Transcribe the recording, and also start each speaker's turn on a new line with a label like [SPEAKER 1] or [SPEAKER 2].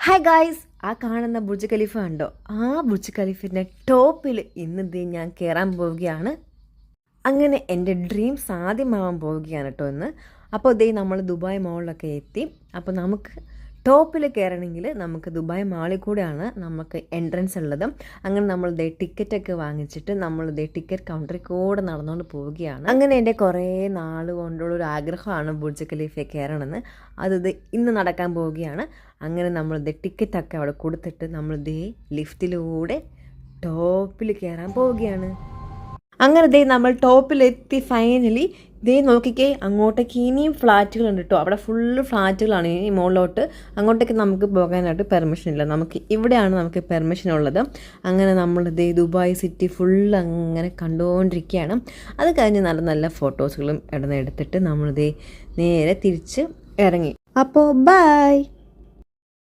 [SPEAKER 1] Hi guys, ആ കാണുന്ന Burj Khalifa ഉണ്ടോ? ആ ബുർജ് ഖലീഫിൻ്റെ ടോപ്പിൽ ഇന്ന് ഞാൻ കയറാൻ പോവുകയാണ്. അങ്ങനെ എൻ്റെ ഡ്രീം സാധ്യമാവാൻ പോവുകയാണ് കേട്ടോ ഇന്ന്. അപ്പോൾ നമ്മൾ ദുബായ് മാളിലൊക്കെ എത്തി. അപ്പോൾ നമുക്ക് ടോപ്പിൽ കയറണമെങ്കിൽ നമുക്ക് ദുബായ് മാളിൽ കൂടെയാണ് നമുക്ക് എൻട്രൻസ് ഉള്ളത്. അങ്ങനെ നമ്മൾ ടിക്കറ്റൊക്കെ വാങ്ങിച്ചിട്ട് നമ്മൾ ടിക്കറ്റ് കൗണ്ടറിൽ കൂടെ നടന്നുകൊണ്ട് പോവുകയാണ്. അങ്ങനെ എൻ്റെ കുറേ നാൾ കൊണ്ടുള്ളൊരു ആഗ്രഹമാണ് ബുർജ് ഖലീഫയിൽ കയറണമെന്ന്. അത് ഇന്ന് നടക്കാൻ പോവുകയാണ്. അങ്ങനെ നമ്മൾ ടിക്കറ്റൊക്കെ അവിടെ കൊടുത്തിട്ട് നമ്മൾ ലിഫ്റ്റിലൂടെ ടോപ്പിൽ കയറാൻ പോവുകയാണ്. അങ്ങനെ നമ്മൾ ടോപ്പിലെത്തി. ഫൈനലി നോക്കിക്കേ, അങ്ങോട്ടേക്ക് ഇനിയും ഫ്ലാറ്റുകളുണ്ട് കേട്ടോ. അവിടെ ഫുള്ള് ഫ്ലാറ്റുകളാണ്. ഇനി മുകളിലോട്ട് അങ്ങോട്ടേക്ക് നമുക്ക് പോകാനായിട്ട് പെർമിഷൻ ഇല്ല. ഇവിടെയാണ് നമുക്ക് പെർമിഷൻ ഉള്ളത്. അങ്ങനെ നമ്മൾ ദുബായ് സിറ്റി ഫുള്ള് അങ്ങനെ കണ്ടുകൊണ്ടിരിക്കുകയാണ്. അത് കഴിഞ്ഞ് നല്ല നല്ല ഫോട്ടോസുകളും എടുത്തിട്ട് നമ്മൾ നേരെ തിരിച്ച് ഇറങ്ങി. അപ്പോൾ ബൈ.